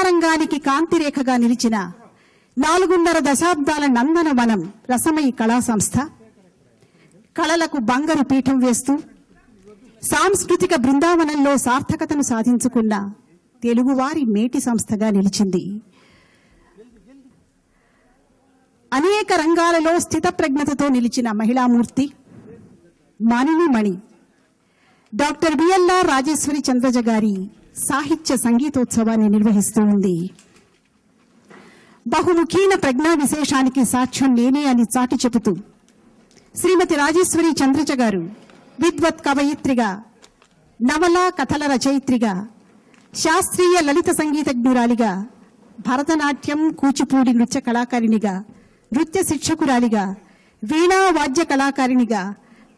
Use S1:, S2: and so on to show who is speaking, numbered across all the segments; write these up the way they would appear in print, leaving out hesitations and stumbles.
S1: కళారంగానికి కాంతిరేఖగా నిలిచిన 4.5 దశాబ్దాల నందనవనం రసమయి కళా సంస్థ కళలకు బంగారు పీఠం వేస్తూ సాంస్కృతిక బృందావనంలో సార్థకతను సాధించుకున్న తెలుగువారి మేటి సంస్థగా నిలిచింది. అనేక రంగాలలో స్థితప్రజ్ఞతతో నిలిచిన మహిళామూర్తి మానినిమణి డాక్టర్ బిఎల్ఆర్ రాజేశ్వరి చంద్రజ గారి సాహిత్య సంగీతోత్సవాన్ని నిర్వహిస్తూ ఉంది. బహుముఖీన ప్రజ్ఞా విశేషానికి సాక్ష్యం నేనే అని చాటి చెబుతూ శ్రీమతి రాజేశ్వరి చంద్రజ గారు విద్వత్ కవయిత్రిగా, నవలా కథల రచయిత్రిగా, శాస్త్రీయ లలిత సంగీతజ్ఞురాలిగా, భరతనాట్యం కూచిపూడి నృత్య కళాకారిణిగా, నృత్య శిక్షకురాలిగా, వీణా వాద్య కళాకారిణిగా,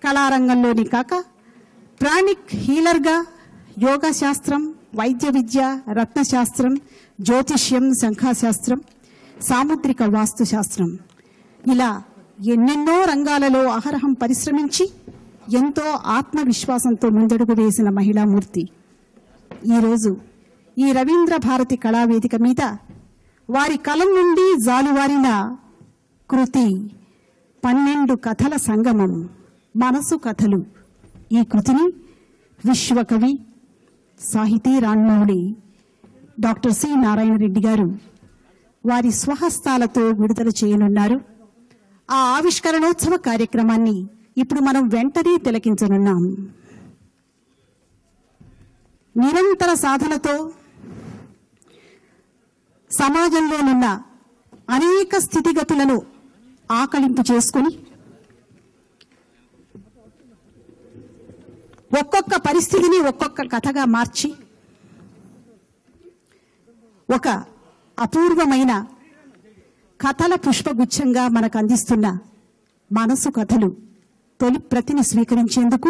S1: కళారంగంలోని కాక ప్రాణిక్ హీలర్గా యోగా శాస్త్రం, వైద్య విద్య, రత్నశాస్త్రం, జ్యోతిష్యం, శంఖాశాస్త్రం, సాముద్రిక వాస్తుశాస్త్రం ఇలా ఎన్నెన్నో రంగాలలో అహరహం పరిశ్రమించి ఎంతో ఆత్మవిశ్వాసంతో ముందడుగు వేసిన మహిళామూర్తి ఈరోజు ఈ రవీంద్ర భారతి కళావేదిక మీద వారి కలం నుండి జాలువారిన కృతి 12 కథల సంగమం మనసు కథలు. ఈ కృతిని విశ్వకవి సాహితీ రాణ్మౌళి డాక్టర్ సి నారాయణ రెడ్డి గారు వారి స్వహస్తాలతో విడుదల చేయనున్నారు. ఆ ఆవిష్కరణోత్సవ కార్యక్రమాన్ని ఇప్పుడు మనం వెంటనే తిలకించనున్నాం. నిరంతర సాధనతో సమాజంలోనున్న అనేక స్థితిగతులను ఆకలింపు చేసుకుని ఒక్కొక్క పరిస్థితిని ఒక్కొక్క కథగా మార్చి ఒక అపూర్వమైన కథల పుష్పగుచ్ఛంగా మనకు అందిస్తున్న మనసు కథలు తొలి ప్రతిని స్వీకరించేందుకు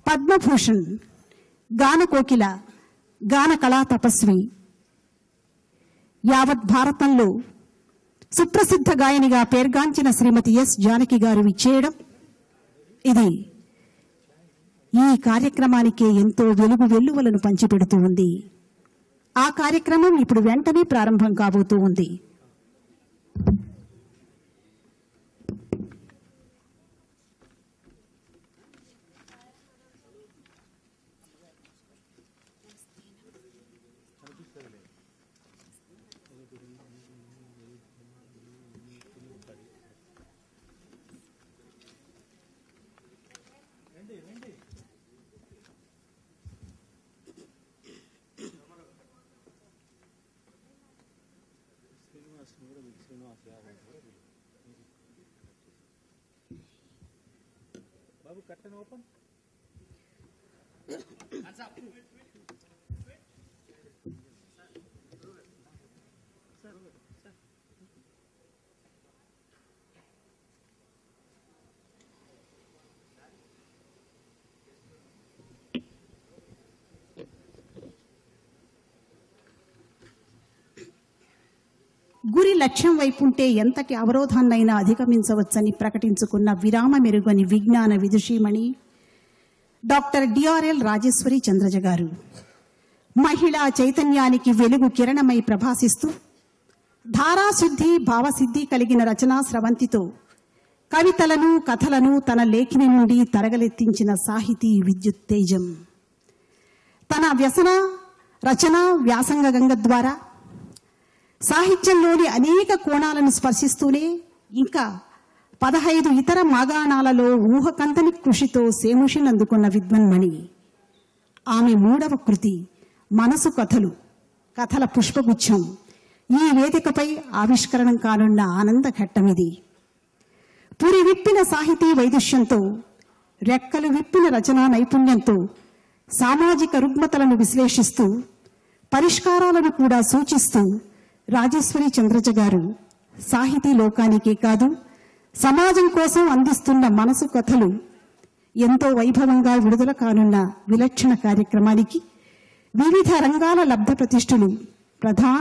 S1: పద్మభూషణ్, గానకోకిల, గాన కళా తపస్వి, యావత్ భారతంలో సుప్రసిద్ధ గాయనిగా పేర్గాంచిన శ్రీమతి ఎస్ జానకి గారు విచ్చేయడం ఇది ఈ కార్యక్రమానికే ఎంతో వెలుగు వెల్లువలను పంచిపెడుతూ ఉంది. ఆ కార్యక్రమం ఇప్పుడు వెంటనే ప్రారంభం కాబోతూ ఉంది.
S2: Babu, curtain open. Hands up.
S1: గురి లక్ష్యం వైపుంటే ఎంతటి అవరోధాన్నైనా అధిగమించవచ్చని ప్రకటించుకున్న విరామ మెరుగని విజ్ఞాన విదుషీమణి డాక్టర్ డిఆర్ఎల్ రాజేశ్వరి చంద్రజ గారు మహిళా చైతన్యానికి వెలుగు కిరణమై ప్రభాసిస్తూ ధారాశుద్ధి భావసిద్ధి కలిగిన రచనా స్రవంతితో కవితలను కథలను తన లేఖిని నుండి తరగలెత్తించిన సాహితీ విద్యుత్ తేజం. తన వ్యసన రచన వ్యాసంగ గంగ ద్వారా సాహిత్యంలోని అనేక కోణాలను స్పర్శిస్తూనే ఇంకా 15 ఇతర మాగాణాలలో ఊహకందని కృషితో సేముషినందుకున్న విద్వన్మణి. ఆమె 3వ కృతి మనసు కథలు, కథల పుష్పగుచ్ఛం ఈ వేదికపై ఆవిష్కరణం కానున్న ఆనంద ఘట్టమిది. పురి విప్పిన సాహితీ వైదుష్యంతో, రెక్కలు విప్పిన రచనా నైపుణ్యంతో సామాజిక రుగ్మతలను విశ్లేషిస్తూ పరిష్కారాలను కూడా సూచిస్తూ రాజేశ్వరి చంద్రజ గారు సాహితీ లోకానికే కాదు సమాజం కోసం అందిస్తున్న మనసు కథలు ఎంతో వైభవంగా విడుదల కానున్న విలక్షణ కార్యక్రమానికి వివిధ రంగాల లబ్ధ ప్రతిష్ఠులు ప్రధాన